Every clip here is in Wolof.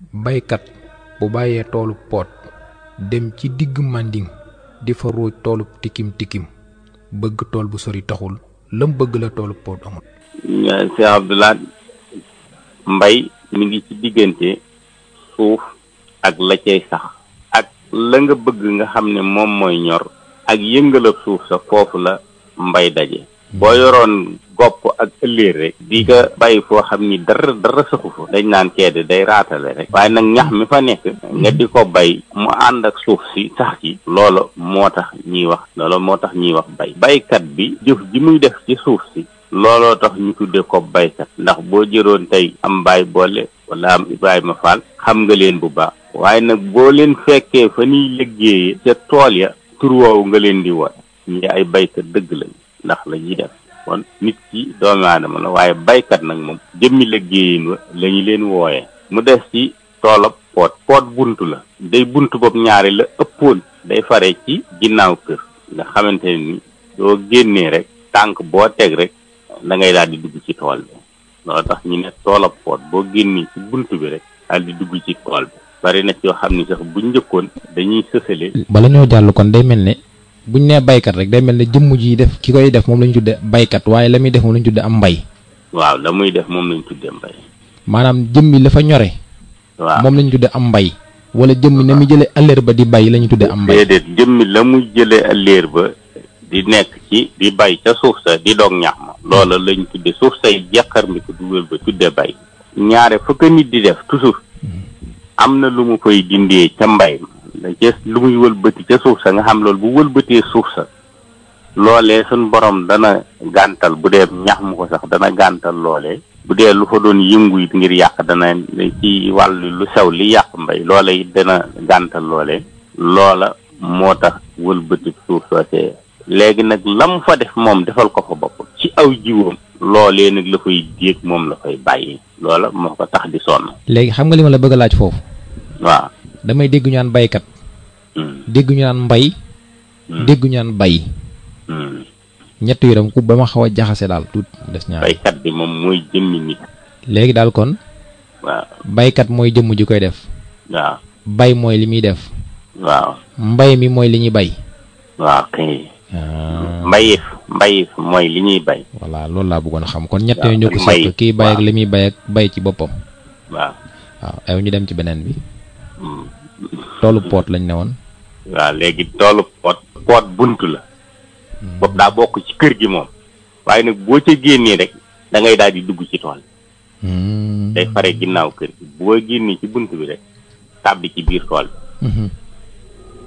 baykat bu bàyyee toolu poot dem ci digg Manding di fa ruuj toolu tikim tikim bëgg tool bu sori taxul lam bëgg la toolu poot amul. Cheikh Abdoulaye mbay mi ngi ci diggante suuf ak la cay sax ak la nga bëgg nga xam ne moom mooy ñor ak yëngalab suuf sa foofu la mbay daje. boo yoroon gopp ak ëlléer rek di ko bàyyi foo xam ni dara saxu fa dañ naan keede day raatale rek waaye nag ñax mi fa nekk nga di ko bay mu ànd ak suuf si sax ci loolu moo tax ñuy wax bay baykat bi jëf ji muy def ci suuf si looloo tax ñu tudde ko baykat ndax boo jëroon tey am baay boole wala am Ibrahima Fall xam nga leen bu baax waaye nag boo leen fekkee fa ñuy liggéeyee ca tool ya tur woowu nga leen di woon ñi ay baykat dëgg lañ ndax la ñuy def kon nit ki doomu aadama la waaye baykat nag moom jëmmi liggéeyin wa la ñu leen wooyee mu des ci toolab poot buntu la day buntu boobu ñaari la ëppoon day fare ci ginnaaw kër nga xamante ne ni doo génnee rek tànk boo teg rek da ngay daal di dugg ci tool bi loolu tax ñu ne toolab poot boo génnee ci buntu bi rek daal di dugg ci tool bi bari na yoo xam ni sax bu njëkkoon dañuy sësale. bala ñoo jàll kon day mel ne buñ nee baykat rek day mel ne jëmm ji def ki koy def moom lañ tudde baykat waaye la muy def moom lañ tudde am mbay. waaw la muy def moom lañ tudde mbay. maanaam jëmmi la fa ñore. waaw moom lañ tudde am mbay. wala jëmmi na muy jëlee alleer ba di bay la ñu tudde am mbay. déedéet jëmmi la muy jëlee alleer ba di nekk ci di bay ca suuf sa di doog ñax ma loola lañ tudde suuf say jeqar mi ko dugal ba tudde bay. ñaare fa ko nit di def toujours am na lu mu koy dindee ca mbay ma da ca lu muy wëlbati ca suuf sa nga xam loolu bu wëlbatee suuf sa loolee suñ borom dana gàntal bu dee ñax mu ko sax dana gàntal loolee bu dee lu fa doon yëngu it ngir yàq dana ci wàllu lu sew li yàq mbay loola it dana gàntal loolee loola moo tax wëlbati suuf soosee léegi nag lam fa def moom defal ko fa bopp ci aw jiwam loolee nag la koy déeg moom la koy bàyyi loola moo ko tax di sonn. léegi xam nga li ma la bëgg a laaj foofu. waaw damay dégg ñu naan baykat. dégg ñu naan mbay. dégg ñu naan bay. ñett yi dam ku ba ma xaw a jaxase daal tuut des ñaar. baykat bi moom mooy jëmmi nit. léegi daal kon. waaw baykat mooy jëmm ji koy def. waaw bay mooy li muy def. waaw mbay mi mooy li ñuy bay. waaw kay. mbayif mooy li ñuy bay. voilà loolu laa bëggoon a xam kon ñett yooyu ñoo ko seq kii bay ak li muy bay ak bay ci boppam. waaw ay ñu dem ci beneen bi. toolu poot lañ ne woon. waaw léegi toolu poot buntu la. boobu daa bokk ci kër gi moom. waaye nag boo ca génnee rek da ngay daal di dugg ci tool. day fare ginnaaw kër gi boo génnee ci buntu bi rek tàbbi ci biir tool bi.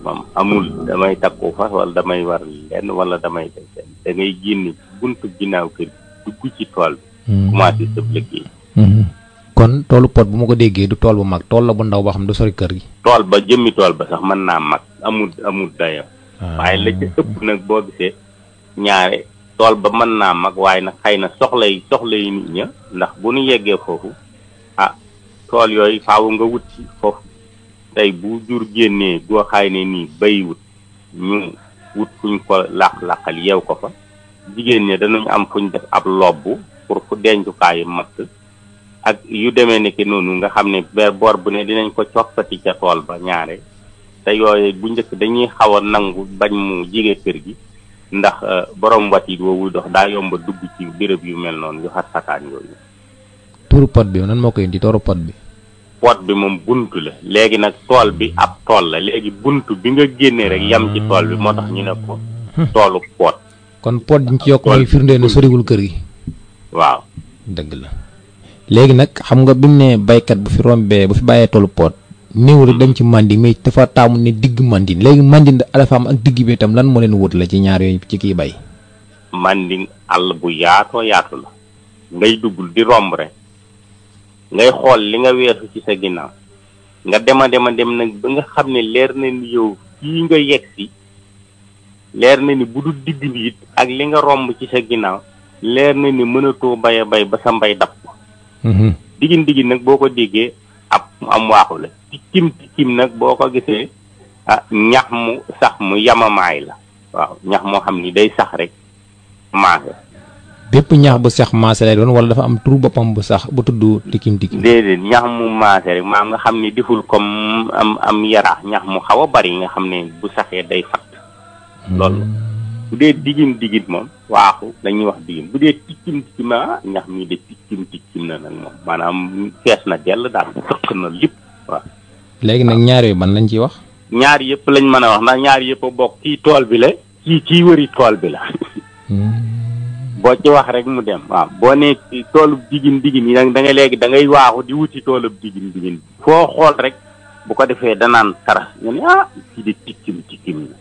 moom amul damay takku fas wala damay war lenn wala damay def da ngay génne ci buntu ginnaaw kër gi dugg ci tool bi. commencé sëb liggéey. kon toolu pot bu ma ko déggee du tool bu mag tool la bu ndaw boo xam du sori kër gi. tool ba jëmmi tool ba sax mën naa mag amul dayo waaye la ca ëpp nag boo gisee ñaare tool ba mën naa mag waaye nag xëy na soxla yi nit ña ndax bu ñu yeggee foofu tool yooyu faaw nga wut ci foofu tey bu jur génnee goo xaay ne nii bay wut ñu wut fuñ ko làq-làqal yeew ko fa jigéen ña danañ am fuñ def ab lobb pour fu dencukaayu matt ak yu demee ne ki noonu nga xam ne boor bu ne dinañ ko coppati ca tool ba ñaare te yooyu bu njëkk dañuy xaw a nangu bañ mu jige kër gi ndax borom wat yi woowu dox daa yomba dugg ci béréb yu mel noonu yu xat xataan yooyu. turu pot bi nan moo koy indi turu pot bi. pot bi moom buntu la léegi nag tool bi ab tool la léegi buntu bi nga génnee rek yam ci tool bi moo tax ñu ne ko toolu pot. kon pot diñ ci yokk mooy firndee ne soriwul kër gi. waaw dëgg la. léegi nag xam nga bi mu ne baykat bu fi rombee bu fi bàyyee toolu pot néew rek dem ci Manding mais dafa taamu ne digg Manding léegi Manding alafaam ak digg bi itam lan moo leen wut la ci ñaar yooyu ci kii bay. Manding àll bu yaatoo yaatu la ngay duggul di romb rek ngay xool li nga weesu ci sa ginnaaw nga dem nag ba nga xam ne leer na ni yow fii nga yegg si leer na ni bu dul digg bi it ak li nga romb ci sa ginnaaw leer na ni mënatoo bay ba sa mbay dab ko. digin nag boo ko déggee am waaxu la tikkim nag boo ko gisee ñax mu sax mu yamamaay la waaw ñax moo xam ni day sax rek maase bépp ñax bu sax maase lay doon wala dafa am tur boppam bu sax bu tudd tikkim tikkim. déedéet ñax mu maase rek maam nga xam ne deful comme am yaraax ñax mu xaw a bari nga xam ne bu saxee day fatt loolu bu dee digin moom waaxu dañuy wax digin bu dee tikkim tikkim ñax mi de tikkim na nag moom maanaam fees na dell daal sëq na lépp waaw. léegi nag ñaar yooyu ban lañ ciy wax. ñaar yëpp lañ mën a wax ndax ñaar yëpp a bokk kii tool bi la kii wëri tool bi la. boo ci wax rek mu dem waaw boo nee toolub digin yi nag da nga léegi da ngay waaxu di wuti toolub digin foo xool rek bu ko defee danaan tara nga ne kii de tikkim la